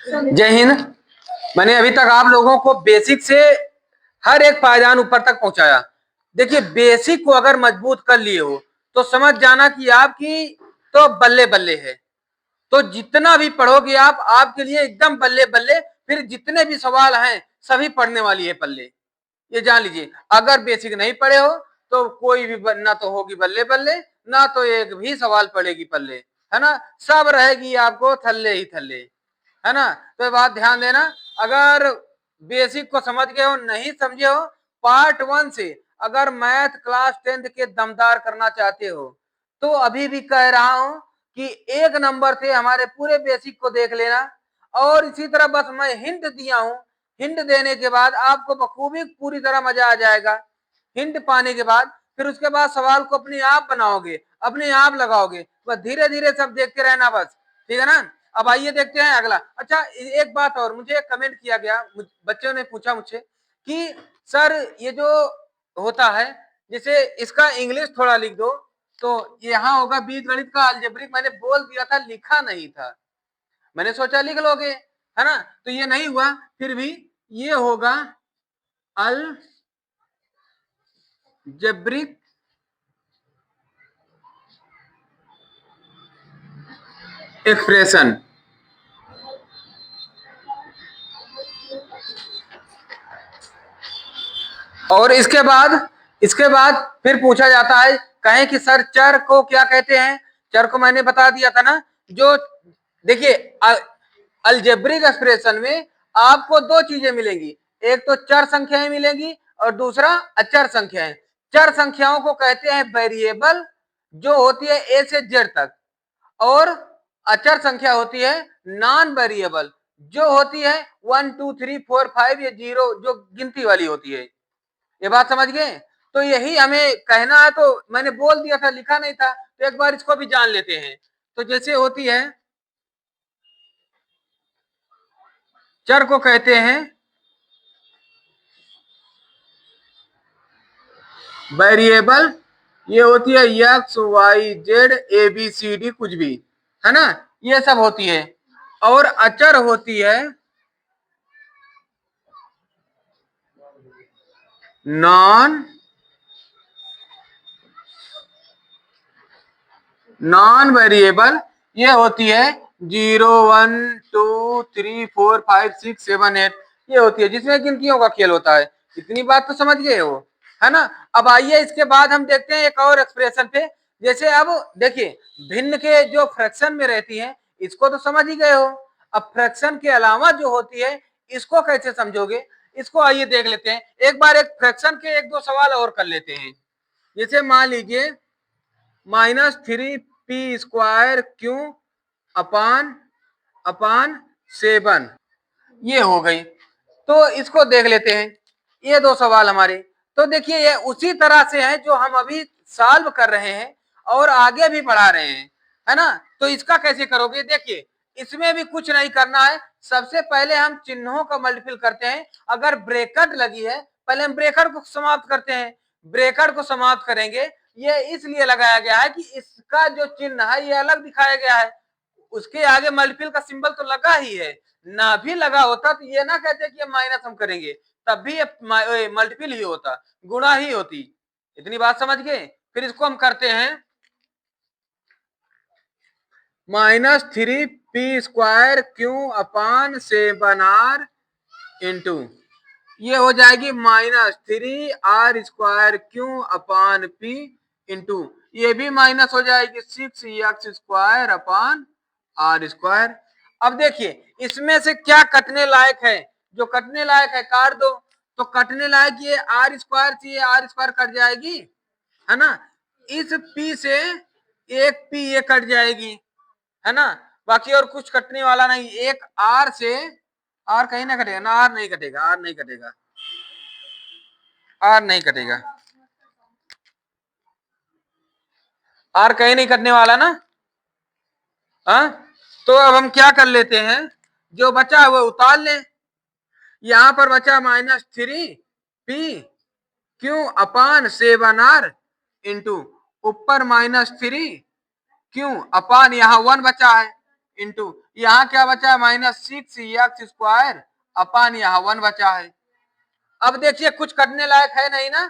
जय हिंद। मैंने अभी तक आप लोगों को बेसिक से हर एक पायदान ऊपर तक पहुंचाया। देखिए, बेसिक को अगर मजबूत कर लिए हो तो समझ जाना कि आपकी तो बल्ले बल्ले है। तो जितना भी पढ़ोगे आप, आपके लिए एकदम बल्ले बल्ले। फिर जितने भी सवाल हैं सभी पढ़ने वाली है पल्ले, ये जान लीजिए। अगर बेसिक नहीं पढ़े हो तो कोई भी ना तो होगी बल्ले बल्ले, ना तो एक भी सवाल पड़ेगी पल्ले, है ना। सब रहेगी आपको थल्ले ही थल्ले, है ना। तो ये बात ध्यान देना। अगर बेसिक को समझ गए हो, नहीं समझे हो, पार्ट 1 से अगर मैथ क्लास 10th के दमदार करना चाहते हो तो अभी भी कह रहा हूं कि 1 नंबर से हमारे पूरे बेसिक को देख लेना। और इसी तरह बस मैं हिंट दिया हूं, हिंट देने के बाद आपको बखूबी पूरी तरह मजा आ जाएगा। हिंट पाने के बाद फिर उसके बाद सवाल को अपने आप बनाओगे, अपने आप लगाओगे। बस धीरे धीरे सब देखते रहना बस, ठीक है ना। अब आइए देखते हैं अगला। अच्छा, एक बात और, मुझे कमेंट किया गया, बच्चों ने पूछा मुझसे कि सर ये जो होता है, जैसे इसका इंग्लिश थोड़ा लिख दो। तो यहाँ होगा बीज गणित का अलजेब्रिक। मैंने बोल दिया था, लिखा नहीं था। मैंने सोचा लिख लोगे, है ना। तो ये नहीं हुआ, फिर भी ये होगा अलजेब्रिक एक्सप्रेशन। और इसके बाद फिर पूछा जाता है, कहें कि सर चर को क्या कहते हैं। चर को मैंने बता दिया था ना। जो देखिए, अलजेब्रिक एक्सप्रेशन में आपको दो चीजें मिलेंगी, एक तो चर संख्याएं मिलेंगी और दूसरा अचर संख्याएं। चर संख्याओं को कहते हैं वेरिएबल, जो होती है ए से जेड तक। और अचर संख्या होती है नॉन वेरिएबल, जो होती है 1 2 3 4 5 या 0, जो गिनती वाली होती है। ये बात समझ गए। तो यही हमें कहना है। तो मैंने बोल दिया था, लिखा नहीं था, तो एक बार इसको भी जान लेते हैं। तो जैसे होती है, चर को कहते हैं वेरिएबल। ये होती है X Y Z A B C D, कुछ भी, है ना, ये सब होती है। और अचर होती है नॉन वेरिएबल। ये होती है 0 1 2 3 4 5 6 7 8, ये होती है, जिसमें गिनतियों का खेल होता है। इतनी बात तो समझ गए हो, है ना। अब आइए इसके बाद हम देखते हैं एक और एक्सप्रेशन पे। जैसे अब देखिए, भिन्न के जो फ्रैक्शन में रहती है, इसको तो समझ ही गए हो। अब फ्रैक्शन के अलावा जो होती है, इसको कैसे समझोगे, इसको आइए देख लेते हैं। एक बार एक फ्रैक्शन के एक दो सवाल और कर लेते हैं। जैसे मान लीजिए -3p² क्यू अपान अपान 7, ये हो गई। तो इसको देख लेते हैं, ये दो सवाल हमारे। तो देखिए, ये उसी तरह से है जो हम अभी सॉल्व कर रहे हैं और आगे भी बढ़ा रहे हैं, है ना। तो इसका कैसे करोगे, देखिए, इसमें भी कुछ नहीं करना है। सबसे पहले हम चिन्हों का मल्टीपल करते हैं। अगर ब्रैकेट लगी है, पहले हम ब्रैकेट को समाप्त करते हैं। ब्रैकेट को समाप्त करेंगे, ये इसलिए लगाया गया है कि इसका जो चिन्ह है ये अलग दिखाया गया है। उसके आगे मल्टीपल का सिंबल तो लगा ही है। ना भी लगा होता तो ये ना कहते कि माइनस हम करेंगे, तब भी ये मल्टीपल ही होता, गुणा ही होती। इतनी बात समझ गए। फिर इसको हम करते हैं -3p² क्यू अपान 7r इंटू, ये हो जाएगी -3r² क्यू अपान p इंटू, ये भी माइनस हो जाएगी 6x² अपान r²। अब देखिए, इसमें से क्या कटने लायक है, जो कटने लायक है काट दो। तो कटने लायक ये r² से ये r² कट जाएगी, है ना। इस p से एक p ये कट जाएगी, है ना। बाकी और कुछ कटने वाला नहीं। एक r से, r कहीं ना कटेगा ना, r नहीं कटेगा, r नहीं कटेगा, r नहीं कटेगा, r कहीं नहीं कटने वाला ना। हाँ, तो अब हम क्या कर लेते हैं, जो बचा है वो उतार लें। यहां पर बचा -3p अपान 7r इंटू ऊपर -3 क्यों अपान, यहां 1 बचा है, इंटू यहाँ क्या बचा है -6x² अपान यहाँ 1 बचा है। अब देखिए कुछ करने लायक है नहीं ना,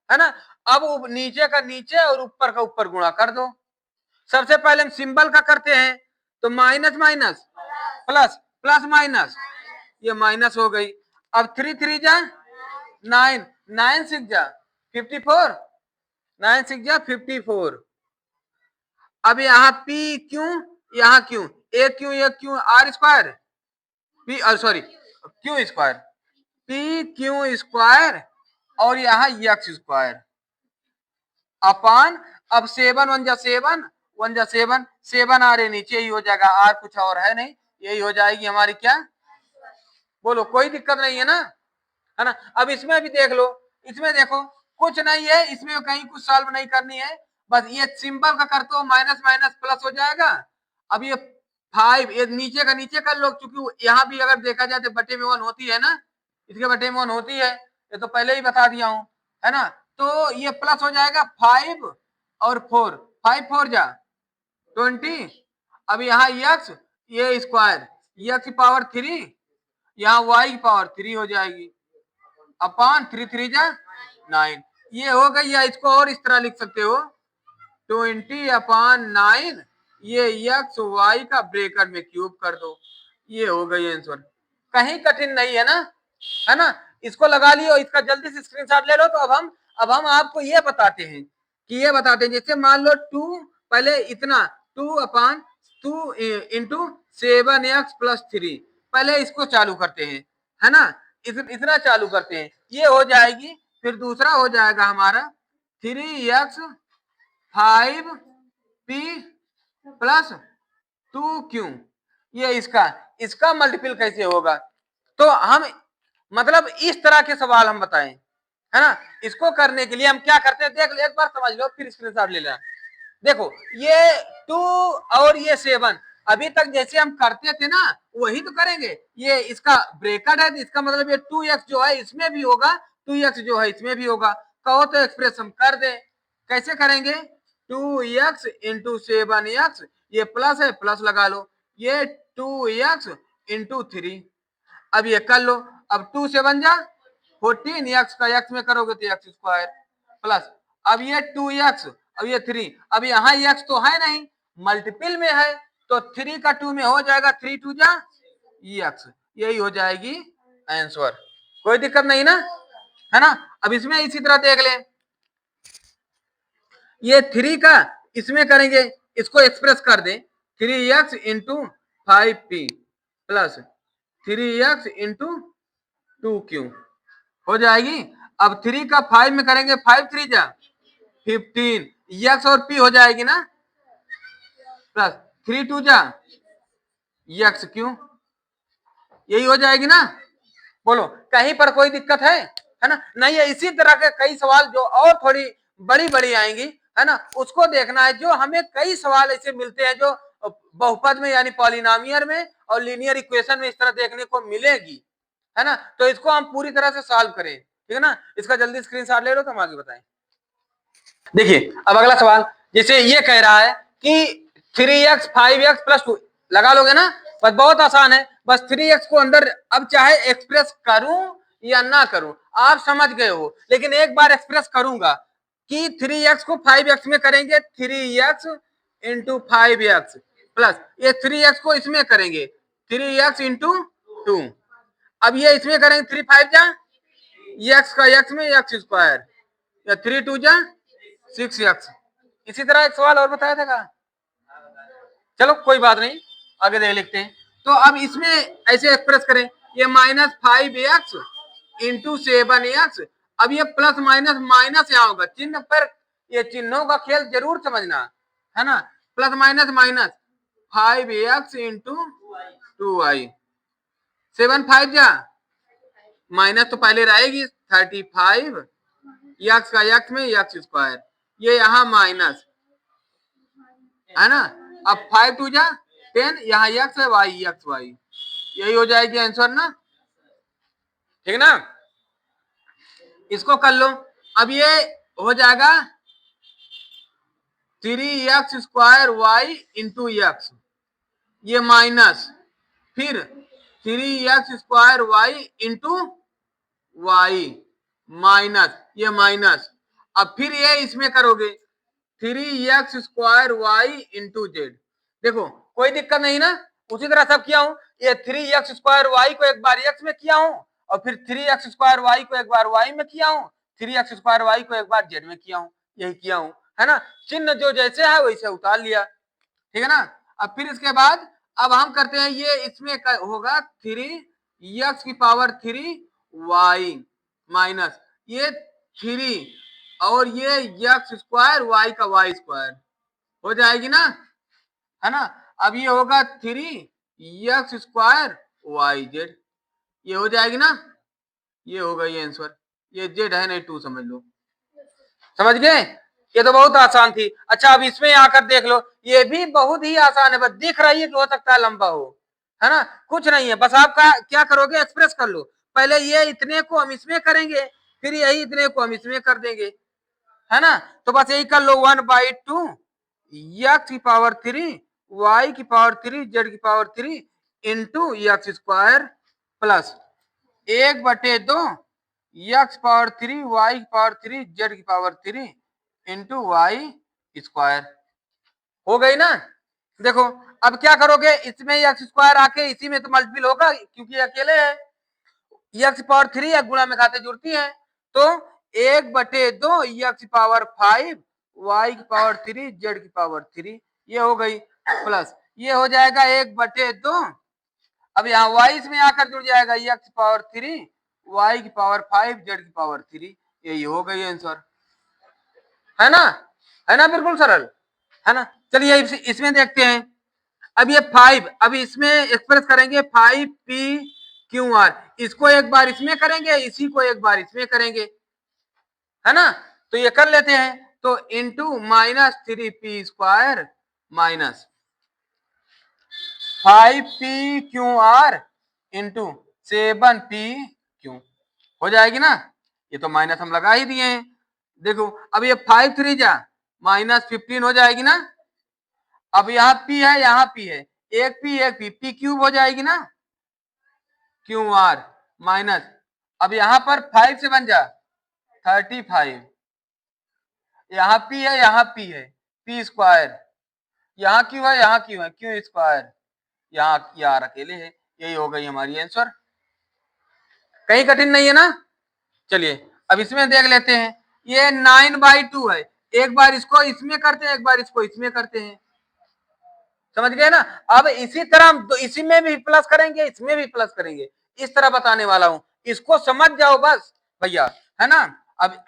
है ना। अब नीचे का नीचे और ऊपर का ऊपर गुणा कर दो। सबसे पहले हम सिंबल का करते हैं, तो minus minus plus, plus minus, ये माइनस हो गई। अब 3 3 जा 9, 9 6 जा 54, 9 6 जा 54। अब यहाँ पी क्यों, यहाँ क्यों, A Q R square, P sorry Q square, P Q square और यहाँ एक्स स्क्वायर अपान, अब 7 1 जा 7, 1 जा 7, 7 आ रहे नीचे ही हो जाएगा, आर कुछ और है नहीं, यही हो जाएगी हमारी क्या, बोलो कोई दिक्कत नहीं है ना, है ना। अब इसमें भी देख लो, इसमें देखो कुछ नहीं है, इसमें कहीं कुछ सॉल्व नहीं करनी है, बस ये सिंपल का करते हो माइनस माइनस प्लस हो जाएगा। अब ये 5 ये नीचे का नीचे कर लो, क्योंकि यहाँ भी अगर देखा जाए तो बटे में 1 होती है ना, इसके बटे में 1 होती है, ये तो पहले ही बता दिया हूं, है ना। तो ये प्लस हो जाएगा 5 और 4, 5 4 जा 20। अब यहाँ x ये स्क्वायर, x की पावर 3, यहाँ y की पावर 3 हो जाएगी अपान 3 3 जा 9, ये हो गई। या इसको और इस तरह लिख सकते हो 20 अपान 9, ये एक्स वाई का ब्रेकेट में क्यूब कर दो, ये हो गई आंसर। कहीं कठिन नहीं है ना, है ना। इसको लगा लियो, इसका जल्दी से स्क्रीनशॉट ले लो। तो अब हम आपको ये बताते हैं कि ये बताते हैं, जैसे मान लो 2 पहले इतना 2 अपान 2 इंटू 7x प्लस 3, पहले इसको चालू करते हैं, है ना, इतना चालू करते हैं, ये हो जाएगी। फिर दूसरा हो जाएगा हमारा 3x 5p प्लस 2q, ये इसका मल्टीपल कैसे होगा। तो हम मतलब इस तरह के सवाल हम बताएं, है ना। इसको करने के लिए हम क्या करते हैं, देख लो एक बार समझ लो फिर स्क्रीनशॉट ले लेना। देखो ये 2 और ये 7 अभी तक जैसे हम करते थे ना वही तो करेंगे। ये इसका ब्रेकेट है, इसका मतलब ये 2x जो है इसमें भी होगा, 2x जो है इसमें भी होगा। कहो तो एक्सप्रेस हम कर दे, कैसे करेंगे, 2x इंटू 7x, ये प्लस है प्लस लगा लो, ये 2x इंटू 3, अब ये कर लो। अब 2 से बन जा 14, x का x में करोगे तो x स्क्वायर प्लस, अब ये 2x, अब ये 3, अब यहाँ x तो है नहीं, मल्टीपल में है, तो 3 का 2 में हो जाएगा 3 2 जा x, यही हो जाएगी आंसर। कोई दिक्कत नहीं ना, है ना। अब इसमें इसी तरह देख ले, ये 3 का इसमें करेंगे, इसको एक्सप्रेस कर दे 3x into 5p plus 3x into 2q हो जाएगी। अब 3 का 5 में करेंगे, 5 3 जा 15, x और p हो जाएगी ना, प्लस 3 2 जा x क्यों, यही हो जाएगी ना। बोलो कहीं पर कोई दिक्कत है ना, नहीं है। इसी तरह के कई सवाल जो और थोड़ी बड़ी बड़ी आएंगी, है ना, उसको देखना है। जो हमें कई सवाल ऐसे मिलते हैं जो बहुपद में यानी पॉलिनोमियल में और लीनियर इक्वेशन में इस तरह देखने को मिलेगी, है ना। तो इसको हम पूरी तरह से सॉल्व करें, ठीक है ना। इसका जल्दी स्क्रीनशॉट ले लो तो हम आगे बताएं। देखिए अब अगला सवाल, जैसे ये कह रहा है कि 3x 5x प्लस 2 लगा लोगे ना, बस बहुत आसान है। बस 3x को अंदर अब चाहे एक्सप्रेस करूं या ना करूं, आप समझ गए हो, लेकिन एक बार एक्सप्रेस करूंगा कि 3x को 5x में करेंगे, 3x इंटू 5x प्लस ये 3x को इसमें करेंगे 3x इंटू 2, अब ये इसमें करेंगे 3 5 जा x का x में x स्क्वायर या 3 2 जा 6x। इसी तरह एक सवाल और बताया था, चलो कोई बात नहीं आगे देख लिखते हैं। तो अब इसमें ऐसे एक्सप्रेस करें, ये -5x इंटू 7x, अब ये प्लस माइनस माइनस यहाँ होगा, चिन्ह पर ये चिन्हों का खेल जरूर समझना, है ना। Plus minus minus 5x into 2y, 7 5 जा माइनस तो पहले रहेगी 35 x का x में x स्क्वायर, ये यहाँ माइनस, है ना। अब 5 2 जा 10, यहाँ x है y, यही हो जाएगी आंसर ना, ठीक ना। इसको कर लो, अब ये हो जाएगा 3x square y into x ये माइनस, फिर 3x² y into Y minus, ये माइनस, अब फिर ये इसमें करोगे 3x² y इंटू जेड। देखो कोई दिक्कत नहीं ना, उसी तरह सब किया हूं, ये 3x² y को एक बार x में किया हूं, और फिर 3x² y को एक बार y में किया हूं, 3x² y को एक बार z में किया हूं, यही किया हूं, है ना। चिन्ह जो जैसे है वैसे उतार लिया, ठीक है ना। अब फिर इसके बाद अब हम करते हैं, ये इसमें होगा 3x³ माइनस ये 3 और ये x² y² हो जाएगी ना, है ना। अब ये होगा 3x²yz, ये हो जाएगी ना, ये होगा ये आंसर, ये z है नहीं 2 समझ लो, समझ गए। ये तो बहुत आसान थी। अच्छा अब इसमें आकर देख लो, ये भी बहुत ही आसान है, बस दिख रही है कि हो सकता है लंबा हो, है ना, कुछ नहीं है, बस आप क्या करोगे, एक्सप्रेस कर लो। पहले ये इतने को हम इसमें करेंगे, फिर यही इतने को हम इसमें कर देंगे, है ना। तो बस यही कर लो, 1/2 x³ y³ z³ into x² plus 1/2 x³ y³ z³ into y²। हो गई ना। देखो अब क्या करोगे, इसमें x² आके इसी में तो मल्टीपल होगा क्योंकि अकेले है, x³ एक गुणा में खाते जुड़ती है, तो 1/2 x5 y³ z³, ये हो गई, प्लस ये हो जाएगा 1/2, अब यहाँ y इसमें आकर जुड़ जाएगा x3 y5 z3, यही हो गई आंसर, है ना, है ना, बिल्कुल सरल, है ना। चलिए इसमें देखते हैं, अब ये 5, अब इसमें एक्सप्रेस करेंगे 5p/r, इसको एक बार इसमें करेंगे, इसी को एक बार इसमें करेंगे, है ना। तो ये कर लेते हैं, तो into -3p² minus 5p/r into 7p/q हो जाएगी ना, ये तो माइनस हम लगा ही दिए हैं। देखो अब ये 5 3 जा -15 हो जाएगी ना, अब यहाँ p है, यहाँ p है, एक p p³ हो जाएगी ना, QR माइनस, अब यहाँ पर 5 से बन जा 35, यहाँ p है, यहाँ p है, p², यहाँ क्यों है, यहाँ क्यों है, Q², यहाँ यार अकेले है, यही हो गई हमारी आंसर, कहीं कठिन नहीं है ना। चलिए अब इसमें देख लेते हैं, ये 9/2 है, एक बार इसको इसमें करते हैं, एक बार इसको इसमें करते हैं, समझ गए ना। अब इसी तरह हम इसी में भी प्लस करेंगे, इसमें भी प्लस करेंगे, इस तरह बताने वाला हूं, इसको समझ जाओ बस भैया, है ना। अब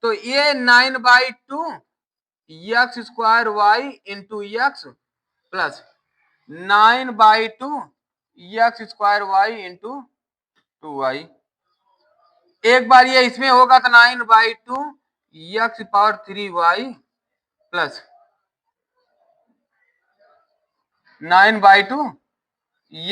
तो ये 9/2 x² into x plus 9/2 x² into 2y, एक बार ये इसमें होगा तो 9/2 x³ प्लस 9/2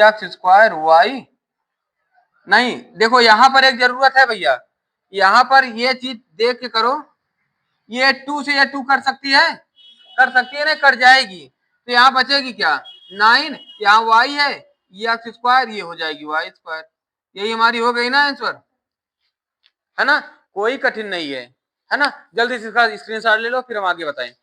x²y, नहीं देखो यहां पर एक जरूरत है भैया, यहां पर ये चीज देख के करो, ये 2 से ये 2 कर सकती है, कर सकती है ना, कर जाएगी, तो यहाँ बचेगी क्या 9, यहाँ y है, ये x², ये हो जाएगी y², यही हमारी हो गई ना आंसर, है ना, कोई कठिन नहीं है ना। जल्दी से इसका स्क्रीनशॉट ले लो फिर हम आगे बताएं।